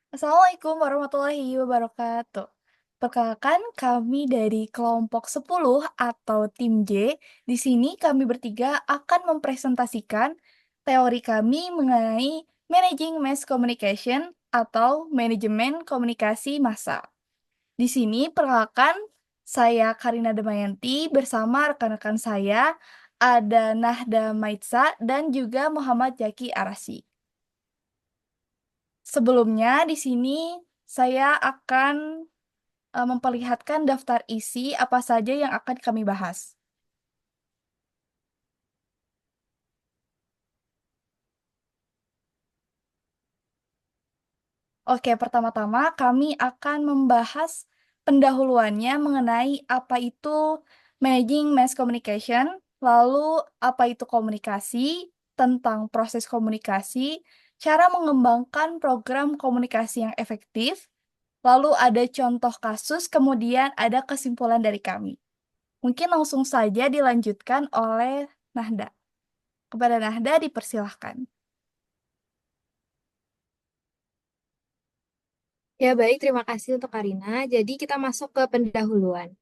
Assalamualaikum warahmatullahi wabarakatuh. Perkenalkan, kami dari kelompok 10 atau tim J. Di sini kami bertiga akan mempresentasikan teori kami mengenai Managing Mass Communication atau Manajemen Komunikasi Massa. Di sini perkenalkan, saya Karina Damayanti bersama rekan-rekan saya ada Nahda Maitsa dan juga Muhammad Jaki Arasi. Sebelumnya di sini saya akan memperlihatkan daftar isi apa saja yang akan kami bahas. Oke, pertama-tama kami akan membahas pendahuluannya mengenai apa itu managing mass communication, lalu apa itu komunikasi, tentang proses komunikasi, cara mengembangkan program komunikasi yang efektif, lalu ada contoh kasus, kemudian ada kesimpulan dari kami. Mungkin langsung saja dilanjutkan oleh Nahda. Kepada Nahda dipersilahkan. Ya, baik. Terima kasih untuk Karina. Jadi, kita masuk ke pendahuluan.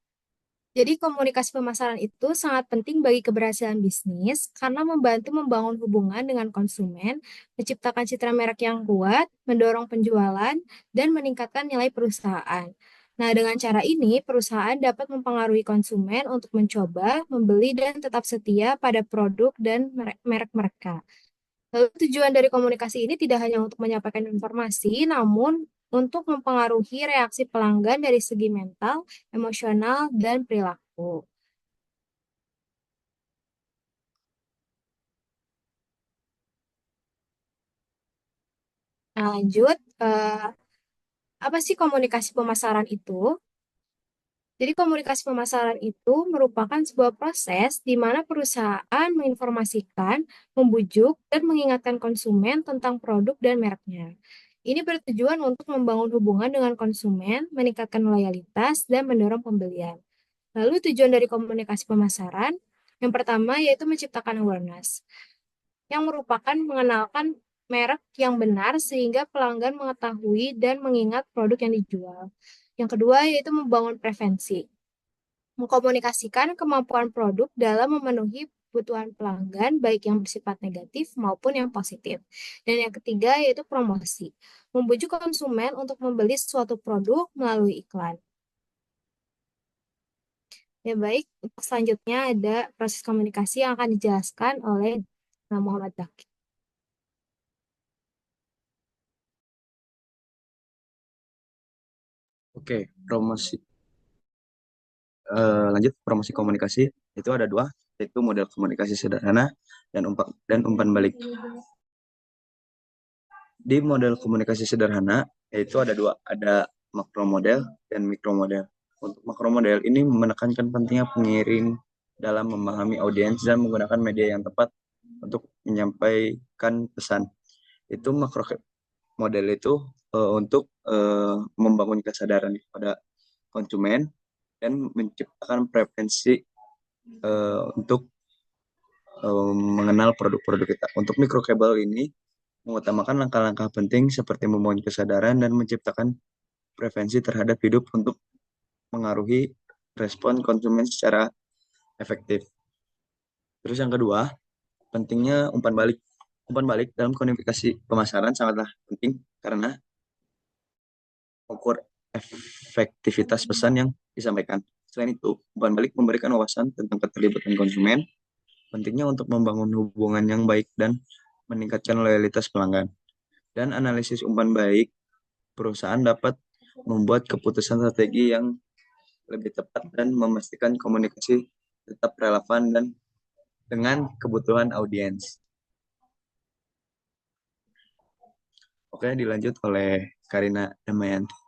Jadi, komunikasi pemasaran itu sangat penting bagi keberhasilan bisnis karena membantu membangun hubungan dengan konsumen, menciptakan citra merek yang kuat, mendorong penjualan, dan meningkatkan nilai perusahaan. Nah, dengan cara ini, perusahaan dapat mempengaruhi konsumen untuk mencoba, membeli, dan tetap setia pada produk dan merek mereka. Lalu tujuan dari komunikasi ini tidak hanya untuk menyampaikan informasi, namun untuk mempengaruhi reaksi pelanggan dari segi mental, emosional, dan perilaku. Nah, lanjut, apa sih komunikasi pemasaran itu? Jadi komunikasi pemasaran itu merupakan sebuah proses di mana perusahaan menginformasikan, membujuk, dan mengingatkan konsumen tentang produk dan mereknya. Ini bertujuan untuk membangun hubungan dengan konsumen, meningkatkan loyalitas, dan mendorong pembelian. Lalu tujuan dari komunikasi pemasaran, yang pertama yaitu menciptakan awareness, yang merupakan mengenalkan merek yang benar sehingga pelanggan mengetahui dan mengingat produk yang dijual. Yang kedua yaitu membangun preferensi, mengkomunikasikan kemampuan produk dalam memenuhi kebutuhan pelanggan, baik yang bersifat negatif maupun yang positif. Dan yang ketiga yaitu promosi, membujuk konsumen untuk membeli suatu produk melalui iklan. Ya baik, untuk selanjutnya ada proses komunikasi yang akan dijelaskan oleh Muhammad Zaki. Oke, lanjut promosi komunikasi itu ada dua, yaitu model komunikasi sederhana dan umpan balik. Di model komunikasi sederhana yaitu ada dua, ada makro model dan mikro model. Untuk makro model ini menekankan pentingnya pengiring dalam memahami audiens dan menggunakan media yang tepat untuk menyampaikan pesan. Itu makro model itu untuk membangun kesadaran kepada konsumen dan menciptakan preferensi untuk mengenal produk-produk kita. Untuk microcable ini mengutamakan langkah-langkah penting seperti membangun kesadaran dan menciptakan preferensi terhadap hidup untuk mengaruhi respon konsumen secara efektif. Terus yang kedua, pentingnya umpan balik. Umpan balik dalam komunikasi pemasaran sangatlah penting karena mengukur efektivitas pesan yang disampaikan. Selain itu, umpan balik memberikan wawasan tentang keterlibatan konsumen, pentingnya untuk membangun hubungan yang baik dan meningkatkan loyalitas pelanggan. Dan analisis umpan baik, perusahaan dapat membuat keputusan strategi yang lebih tepat dan memastikan komunikasi tetap relevan dan dengan kebutuhan audiens. Oke, dilanjut oleh Karina Damayanti.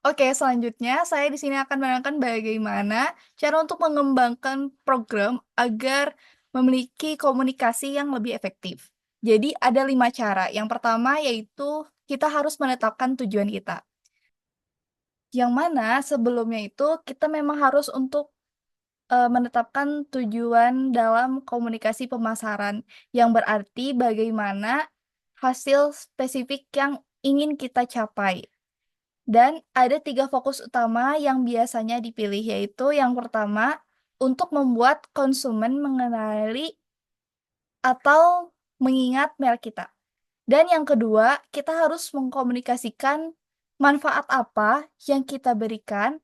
Oke, selanjutnya saya di sini akan menerangkan bagaimana cara untuk mengembangkan program agar memiliki komunikasi yang lebih efektif. Jadi ada 5 cara. Yang pertama yaitu kita harus menetapkan tujuan kita. Yang mana sebelumnya itu kita memang harus untuk menetapkan tujuan dalam komunikasi pemasaran, yang berarti bagaimana hasil spesifik yang ingin kita capai. Dan ada 3 fokus utama yang biasanya dipilih, yaitu yang pertama, untuk membuat konsumen mengenali atau mengingat merek kita. Dan yang kedua, kita harus mengkomunikasikan manfaat apa yang kita berikan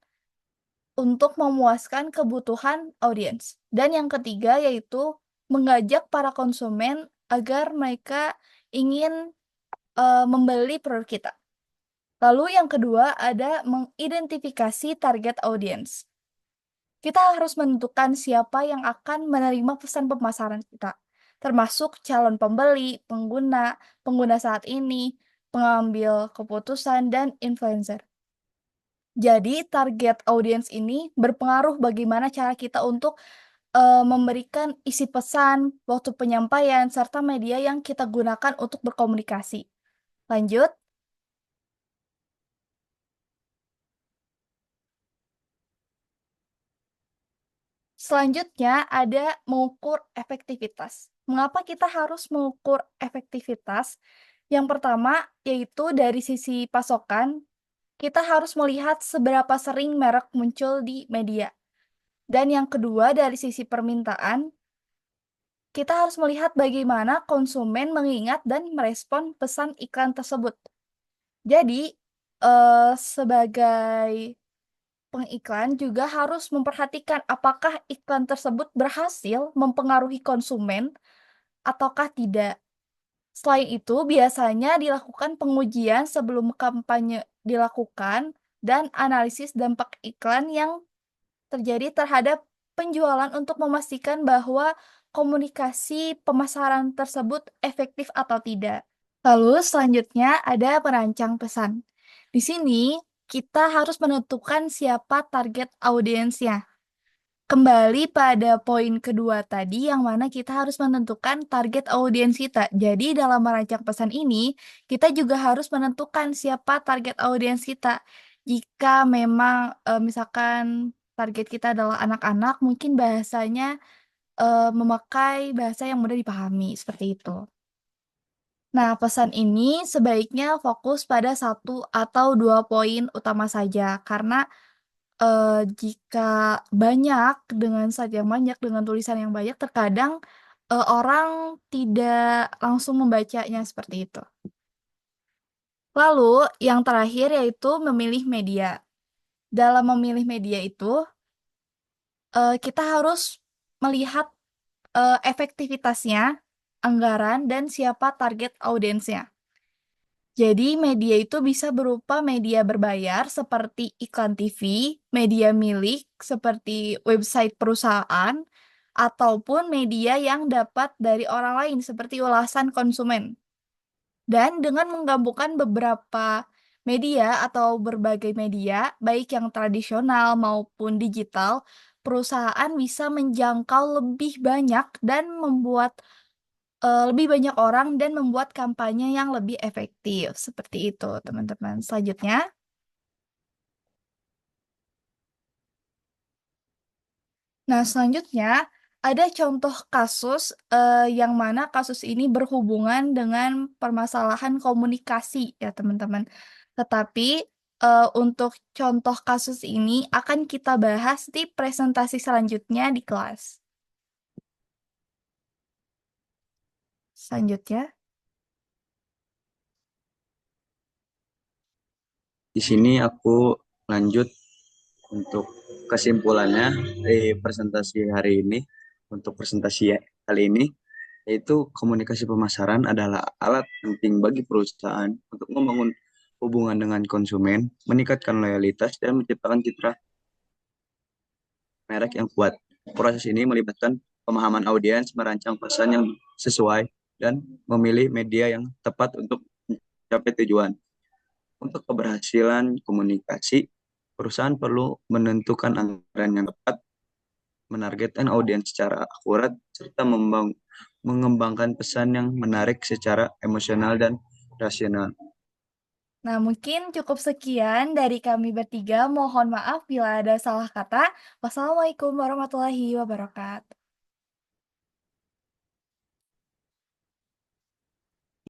untuk memuaskan kebutuhan audiens. Dan yang ketiga yaitu mengajak para konsumen agar mereka ingin membeli produk kita. Lalu yang kedua ada mengidentifikasi target audiens. Kita harus menentukan siapa yang akan menerima pesan pemasaran kita, termasuk calon pembeli, pengguna, pengguna saat ini, pengambil keputusan, dan influencer. Jadi target audiens ini berpengaruh bagaimana cara kita untuk memberikan isi pesan, waktu penyampaian, serta media yang kita gunakan untuk berkomunikasi. Lanjut. Selanjutnya ada mengukur efektivitas. Mengapa kita harus mengukur efektivitas? Yang pertama yaitu dari sisi pasokan, kita harus melihat seberapa sering merek muncul di media. Dan yang kedua dari sisi permintaan, kita harus melihat bagaimana konsumen mengingat dan merespon pesan iklan tersebut. Jadi, sebagai pengiklan juga harus memperhatikan apakah iklan tersebut berhasil mempengaruhi konsumen ataukah tidak. Selain itu, biasanya dilakukan pengujian sebelum kampanye dilakukan dan analisis dampak iklan yang terjadi terhadap penjualan untuk memastikan bahwa komunikasi pemasaran tersebut efektif atau tidak. Lalu selanjutnya ada perancang pesan. Di sini kita harus menentukan siapa target audiensnya. Kembali pada poin kedua tadi yang mana kita harus menentukan target audiens kita. Jadi dalam merancang pesan ini, kita juga harus menentukan siapa target audiens kita. Jika memang misalkan target kita adalah anak-anak, mungkin bahasanya memakai bahasa yang mudah dipahami, seperti itu. Nah, pesan ini sebaiknya fokus pada satu atau 2 poin utama saja, karena jika banyak, dengan slide yang banyak, dengan tulisan yang banyak, terkadang, orang tidak langsung membacanya, seperti itu. Lalu yang terakhir yaitu memilih media. Dalam memilih media itu, kita harus melihat, efektivitasnya, anggaran, dan siapa target audiensnya. Jadi media itu bisa berupa media berbayar seperti iklan TV, media milik seperti website perusahaan, ataupun media yang dapat dari orang lain seperti ulasan konsumen. Dan dengan menggabungkan beberapa media atau berbagai media, baik yang tradisional maupun digital, perusahaan bisa menjangkau lebih banyak dan membuat lebih banyak orang dan membuat kampanye yang lebih efektif, seperti itu teman-teman. Selanjutnya, selanjutnya ada contoh kasus, yang mana kasus ini berhubungan dengan permasalahan komunikasi ya teman-teman. Tetapi, untuk contoh kasus ini akan kita bahas di presentasi selanjutnya di kelas. Selanjutnya. Di sini aku lanjut untuk kesimpulannya di presentasi hari ini. Untuk presentasi kali ini, yaitu komunikasi pemasaran adalah alat penting bagi perusahaan untuk membangun hubungan dengan konsumen, meningkatkan loyalitas, dan menciptakan citra merek yang kuat. Proses ini melibatkan pemahaman audiens, merancang pesan yang sesuai, dan memilih media yang tepat untuk mencapai tujuan. Untuk keberhasilan komunikasi, perusahaan perlu menentukan anggaran yang tepat, menargetkan audiens secara akurat, serta mengembangkan pesan yang menarik secara emosional dan rasional. Nah, mungkin cukup sekian dari kami bertiga. Mohon maaf bila ada salah kata. Wassalamualaikum warahmatullahi wabarakatuh.